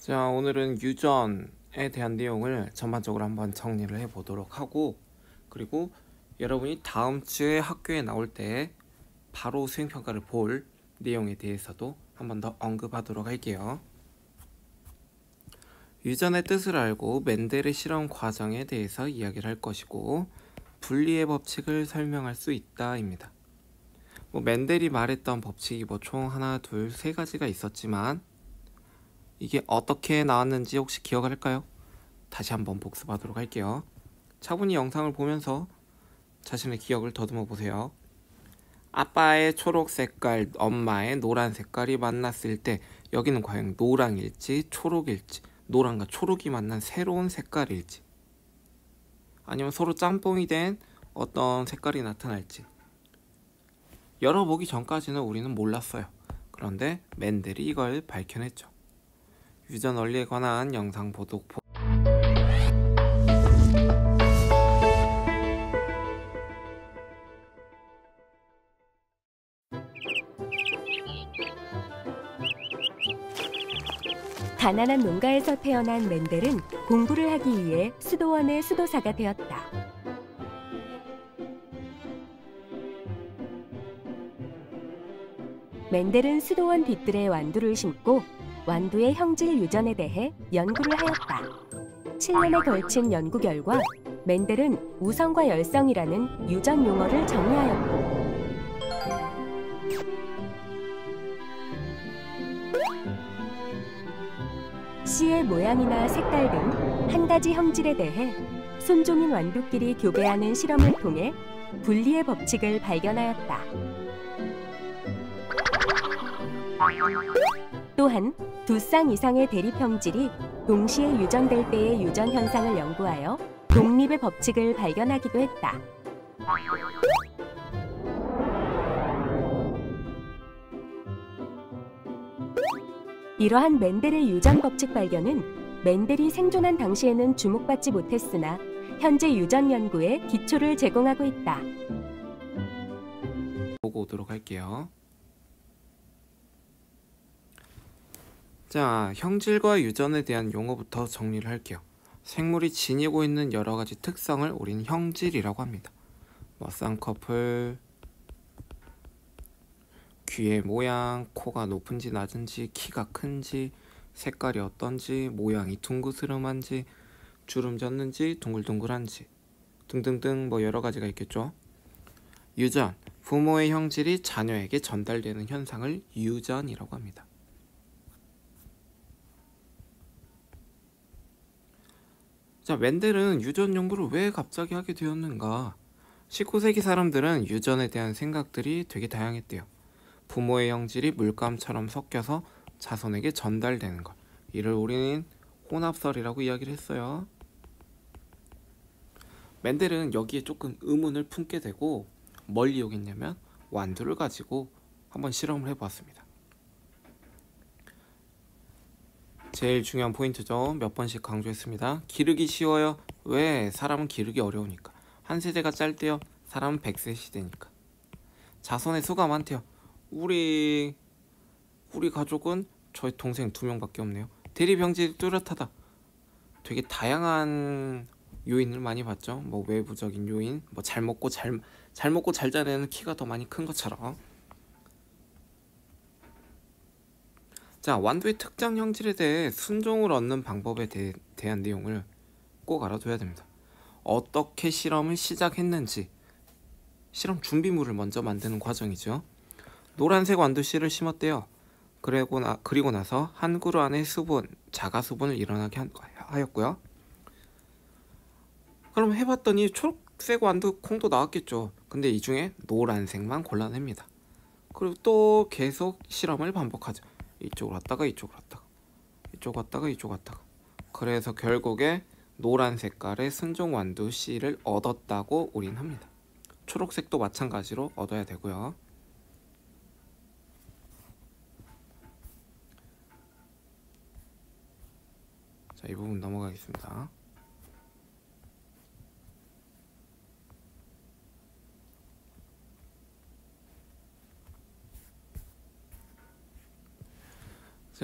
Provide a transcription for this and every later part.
자, 오늘은 유전에 대한 내용을 전반적으로 한번 정리를 해보도록 하고, 그리고 여러분이 다음 주에 학교에 나올 때 바로 수행평가를 볼 내용에 대해서도 한번 더 언급하도록 할게요. 유전의 뜻을 알고 멘델의 실험 과정에 대해서 이야기를 할 것이고, 분리의 법칙을 설명할 수 있다입니다. 멘델이 말했던 법칙이 총 하나, 둘, 세 가지가 있었지만 이게 어떻게 나왔는지 혹시 기억할까요? 다시 한번 복습하도록 할게요. 차분히 영상을 보면서 자신의 기억을 더듬어 보세요. 아빠의 초록 색깔, 엄마의 노란 색깔이 만났을 때 여기는 과연 노랑일지 초록일지, 노랑과 초록이 만난 새로운 색깔일지, 아니면 서로 짬뽕이 된 어떤 색깔이 나타날지 열어보기 전까지는 우리는 몰랐어요. 그런데 멘델이 이걸 밝혀냈죠. 유전 원리에 관한 영상 보도록 가난한 농가에서 태어난 멘델은 공부를 하기 위해 수도원의 수도사가 되었다. 멘델은 수도원 뒤뜰에 완두를 심고 완두의 형질 유전에 대해 연구를 하였다. 7년에 걸친 연구 결과 멘델은 우성과 열성이라는 유전 용어를 정의하였고, 씨의 모양이나 색깔 등 한 가지 형질에 대해 순종인 완두끼리 교배하는 실험을 통해 분리의 법칙을 발견하였다. 또한 두 쌍 이상의 대립 형질이 동시에 유전될 때의 유전 현상을 연구하여 독립의 법칙을 발견하기도 했다. 이러한 멘델의 유전 법칙 발견은 멘델이 생존한 당시에는 주목받지 못했으나 현재 유전 연구에 기초를 제공하고 있다. 보고 오도록 할게요. 자, 형질과 유전에 대한 용어부터 정리를 할게요. 생물이 지니고 있는 여러 가지 특성을 우리는 형질이라고 합니다. 쌍꺼풀, 귀의 모양, 코가 높은지 낮은지, 키가 큰지, 색깔이 어떤지, 모양이 둥그스름한지, 주름 졌는지, 둥글둥글한지 등등등 여러 가지가 있겠죠. 유전, 부모의 형질이 자녀에게 전달되는 현상을 유전이라고 합니다. 자, 멘델은 유전 연구를 왜 갑자기 하게 되었는가? 19세기 사람들은 유전에 대한 생각들이 되게 다양했대요. 부모의 형질이 물감처럼 섞여서 자손에게 전달되는 것, 이를 우리는 혼합설이라고 이야기를 했어요. 멘델은 여기에 조금 의문을 품게 되고 뭘 이용했냐면 완두를 가지고 한번 실험을 해보았습니다. 제일 중요한 포인트죠. 몇 번씩 강조했습니다. 기르기 쉬워요. 왜? 사람은 기르기 어려우니까. 한 세대가 짧대요. 사람은 100세 시대니까. 자손의 수가 많대요. 우리 가족은 저희 동생 2명밖에 없네요. 대리병질이 뚜렷하다. 되게 다양한 요인을 많이 봤죠. 외부적인 요인, 잘 먹고 잘 자라는 키가 더 많이 큰 것처럼. 자, 완두의 특정 형질에 대해 순종을 얻는 방법에 대한 내용을 꼭 알아둬야 됩니다. 어떻게 실험을 시작했는지, 실험 준비물을 먼저 만드는 과정이죠. 노란색 완두씨를 심었대요. 그리고 나서 한 그루 안에 자가 수분을 일어나게 하였고요. 그럼 해봤더니 초록색 완두 콩도 나왔겠죠. 근데 이 중에 노란색만 골라냅니다. 그리고 또 계속 실험을 반복하죠. 이쪽으로 왔다가 이쪽으로 왔다가, 이쪽 왔다가 이쪽 왔다가. 그래서 결국에 노란 색깔의 순종 완두 씨를 얻었다고 우린 합니다. 초록색도 마찬가지로 얻어야 되고요. 자, 이 부분 넘어가겠습니다.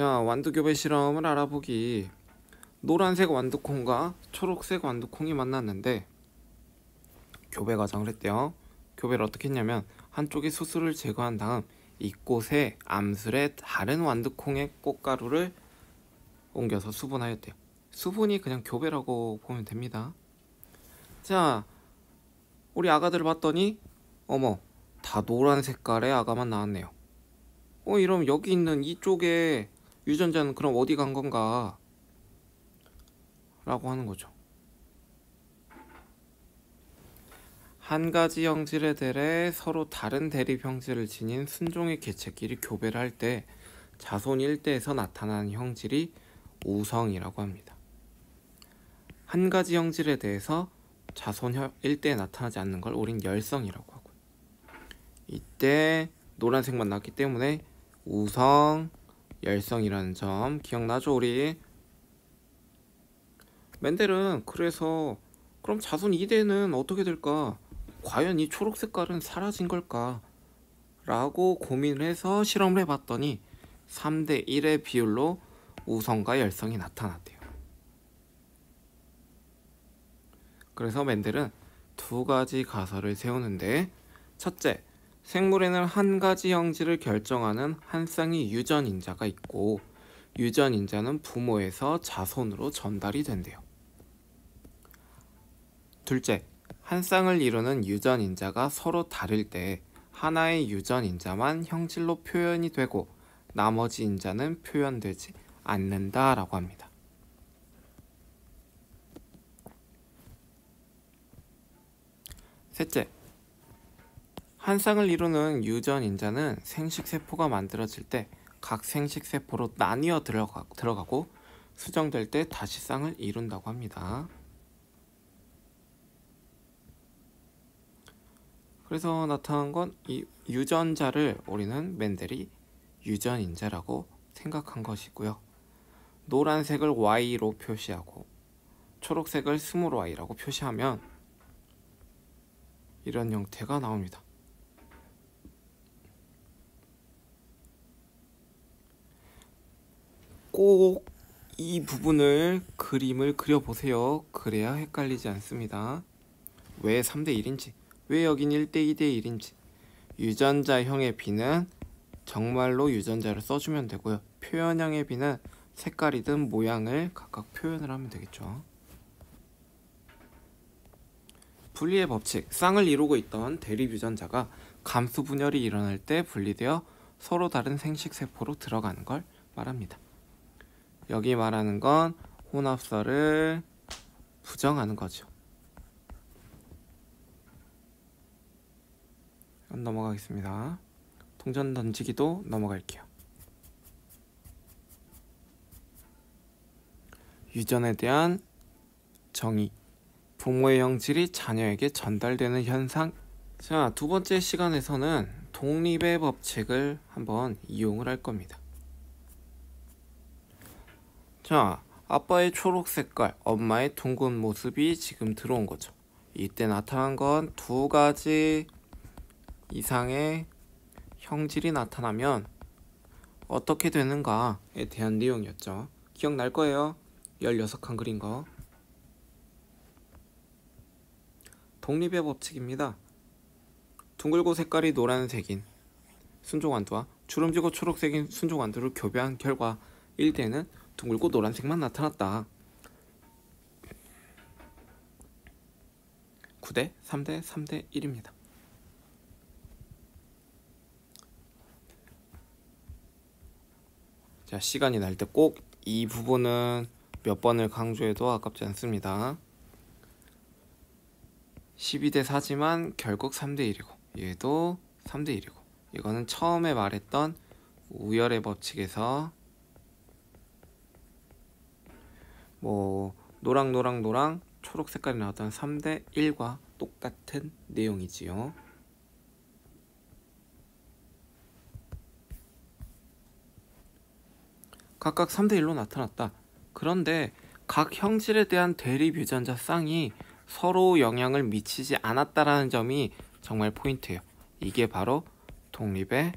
자, 완두교배 실험을 알아보기. 노란색 완두콩과 초록색 완두콩이 만났는데 교배 과정을 했대요. 교배를 어떻게 했냐면 한쪽에 수수를 제거한 다음 이 꽃의 암술에 다른 완두콩의 꽃가루를 옮겨서 수분하였대요. 수분이 그냥 교배라고 보면 됩니다. 자, 우리 아가들을 봤더니 어머, 다 노란 색깔의 아가만 나왔네요. 이러면 여기 있는 이쪽에 유전자는 그럼 어디 간 건가? 라고 하는 거죠. 한 가지 형질에 대해 서로 다른 대립 형질을 지닌 순종의 개체끼리 교배를 할 때 자손 일대에서 나타나는 형질이 우성이라고 합니다. 한 가지 형질에 대해서 자손 일대에 나타나지 않는 걸 우린 열성이라고 하고, 이때 노란색만 나왔기 때문에 우성, 열성이라는 점 기억나죠 우리? 멘델은 그래서 그럼 자손 2대는 어떻게 될까? 과연 이 초록 색깔은 사라진 걸까? 라고 고민을 해서 실험을 해봤더니 3대 1의 비율로 우성과 열성이 나타났대요. 그래서 멘델은 두 가지 가설을 세우는데, 첫째, 생물에는 한 가지 형질을 결정하는 한 쌍의 유전인자가 있고 유전인자는 부모에서 자손으로 전달이 된대요. 둘째, 한 쌍을 이루는 유전인자가 서로 다를 때 하나의 유전인자만 형질로 표현이 되고 나머지 인자는 표현되지 않는다라고 합니다. 셋째, 한 쌍을 이루는 유전인자는 생식세포가 만들어질 때 각 생식세포로 나뉘어 들어가고 수정될 때 다시 쌍을 이룬다고 합니다. 그래서 나타난 건 이 유전자를 우리는 멘델이 유전인자라고 생각한 것이고요. 노란색을 Y로 표시하고 초록색을 스몰 y라고 표시하면 이런 형태가 나옵니다. 꼭 이 부분을 그림을 그려보세요. 그래야 헷갈리지 않습니다. 왜 3대 1인지, 왜 여긴 1대 2대 1인지. 유전자형의 B는 정말로 유전자를 써주면 되고요. 표현형의 B는 색깔이든 모양을 각각 표현을 하면 되겠죠. 분리의 법칙, 쌍을 이루고 있던 대립 유전자가 감수 분열이 일어날 때 분리되어 서로 다른 생식세포로 들어가는 걸 말합니다. 여기 말하는 건 혼합설을 부정하는 거죠. 넘어가겠습니다. 동전 던지기도 넘어갈게요. 유전에 대한 정의, 부모의 형질이 자녀에게 전달되는 현상. 자, 두 번째 시간에서는 독립의 법칙을 한번 이용을 할 겁니다. 자, 아빠의 초록 색깔, 엄마의 둥근 모습이 지금 들어온 거죠. 이때 나타난 건 두 가지 이상의 형질이 나타나면 어떻게 되는가에 대한 내용이었죠. 기억날 거예요. 16칸 그린 거. 독립의 법칙입니다. 둥글고 색깔이 노란색인 순종완두와 주름지고 초록색인 순종완두를 교배한 결과 1대는 둥글고 노란색만 나타났다. 9대 3대 3대 1입니다. 자, 시간이 날 때 꼭 이 부분은 몇 번을 강조해도 아깝지 않습니다. 12대 4지만 결국 3대 1이고 얘도 3대 1이고, 이거는 처음에 말했던 우열의 법칙에서 노랑 초록 색깔이 나왔던 3대 1과 똑같은 내용이지요. 각각 3대 1로 나타났다. 그런데 각 형질에 대한 대립 유전자 쌍이 서로 영향을 미치지 않았다라는 점이 정말 포인트예요. 이게 바로 독립의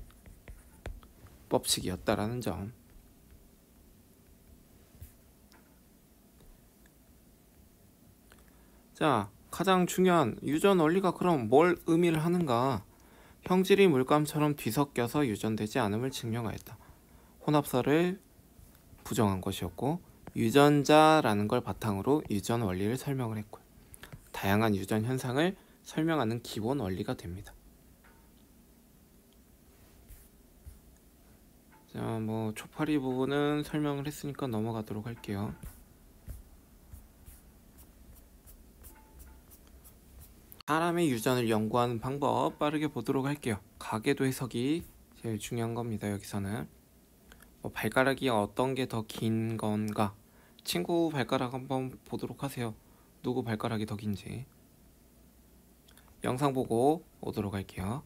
법칙이었다라는 점. 자, 가장 중요한 유전 원리가 그럼 뭘 의미를 하는가? 형질이 물감처럼 뒤섞여서 유전되지 않음을 증명하였다. 혼합설을 부정한 것이었고 유전자라는 걸 바탕으로 유전 원리를 설명을 했고 다양한 유전 현상을 설명하는 기본 원리가 됩니다. 자, 뭐 초파리 부분은 설명을 했으니까 넘어가도록 할게요. 사람의 유전을 연구하는 방법 빠르게 보도록 할게요. 가계도 해석이 제일 중요한 겁니다. 여기서는 발가락이 어떤 게 더 긴 건가? 친구 발가락 한번 보도록 하세요. 누구 발가락이 더 긴지. 영상 보고 오도록 할게요.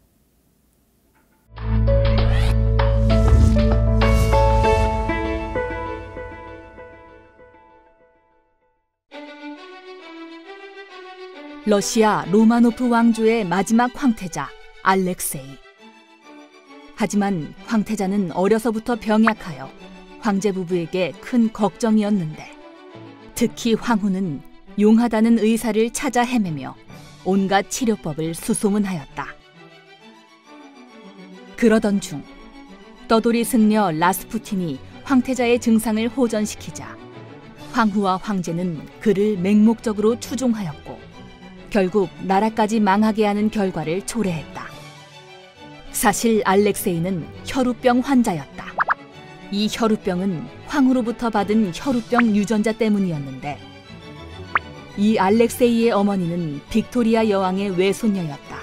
러시아 로마노프 왕조의 마지막 황태자 알렉세이. 하지만 황태자는 어려서부터 병약하여 황제 부부에게 큰 걱정이었는데 특히 황후는 용하다는 의사를 찾아 헤매며 온갖 치료법을 수소문하였다. 그러던 중 떠돌이 승려 라스푸틴이 황태자의 증상을 호전시키자 황후와 황제는 그를 맹목적으로 추종하였고 결국 나라까지 망하게 하는 결과를 초래했다. 사실 알렉세이는 혈우병 환자였다. 이 혈우병은 황후로부터 받은 혈우병 유전자 때문이었는데 이 알렉세이의 어머니는 빅토리아 여왕의 외손녀였다.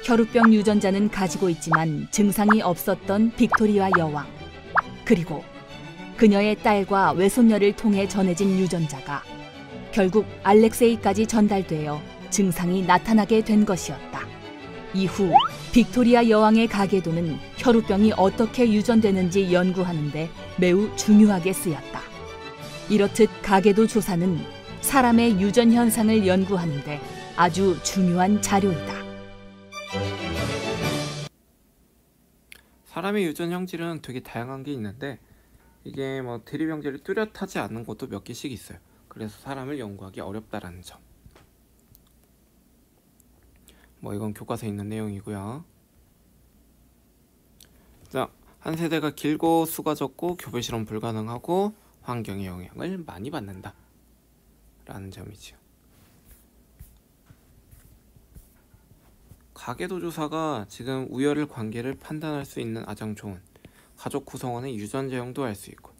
혈우병 유전자는 가지고 있지만 증상이 없었던 빅토리아 여왕, 그리고 그녀의 딸과 외손녀를 통해 전해진 유전자가 결국 알렉세이까지 전달되어 증상이 나타나게 된 것이었다. 이후 빅토리아 여왕의 가계도는 혈우병이 어떻게 유전되는지 연구하는데 매우 중요하게 쓰였다. 이렇듯 가계도 조사는 사람의 유전 현상을 연구하는데 아주 중요한 자료이다. 사람의 유전 형질은 되게 다양한 게 있는데 이게 뭐 대리병제를 뚜렷하지 않는 것도 몇 개씩 있어요. 그래서 사람을 연구하기 어렵다라는 점. 뭐 이건 교과서에 있는 내용이고요. 자, 한 세대가 길고 수가 적고 교배 실험 불가능하고 환경의 영향을 많이 받는다 라는 점이지요. 가계도 조사가 지금 우열을 관계를 판단할 수 있는 가장 좋은 가족 구성원의 유전 제형도 알 수 있고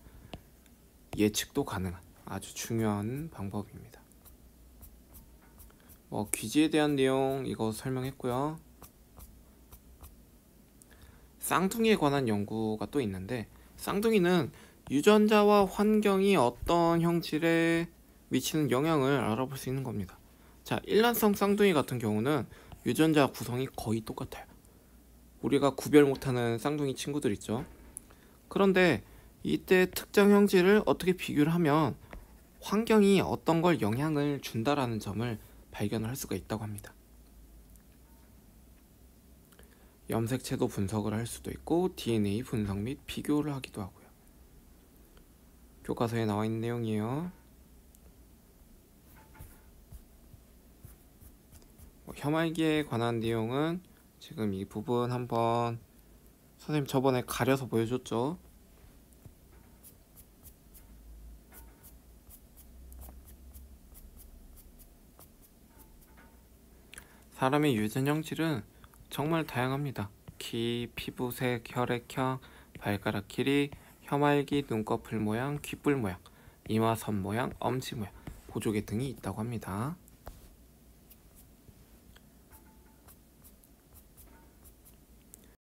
예측도 가능한 아주 중요한 방법입니다. 뭐 귀지에 대한 내용 이거 설명했고요. 쌍둥이에 관한 연구가 또 있는데 쌍둥이는 유전자와 환경이 어떤 형질에 미치는 영향을 알아볼 수 있는 겁니다. 자, 일란성 쌍둥이 같은 경우는 유전자 구성이 거의 똑같아요. 우리가 구별 못하는 쌍둥이 친구들 있죠. 그런데 이때 특정 형질을 어떻게 비교를 하면 환경이 어떤 걸 영향을 준다라는 점을 발견을 할 수가 있다고 합니다. 염색체도 분석을 할 수도 있고 DNA 분석 및 비교를 하기도 하고요. 교과서에 나와 있는 내용이에요. 혐알기에 관한 내용은 지금 이 부분 한번 선생님 저번에 가려서 보여줬죠. 사람의 유전 형질은 정말 다양합니다. 키, 피부색, 혈액형, 발가락 길이, 혐알기, 눈꺼풀 모양, 귓불 모양, 이마 선 모양, 엄지 모양, 보조개 등이 있다고 합니다.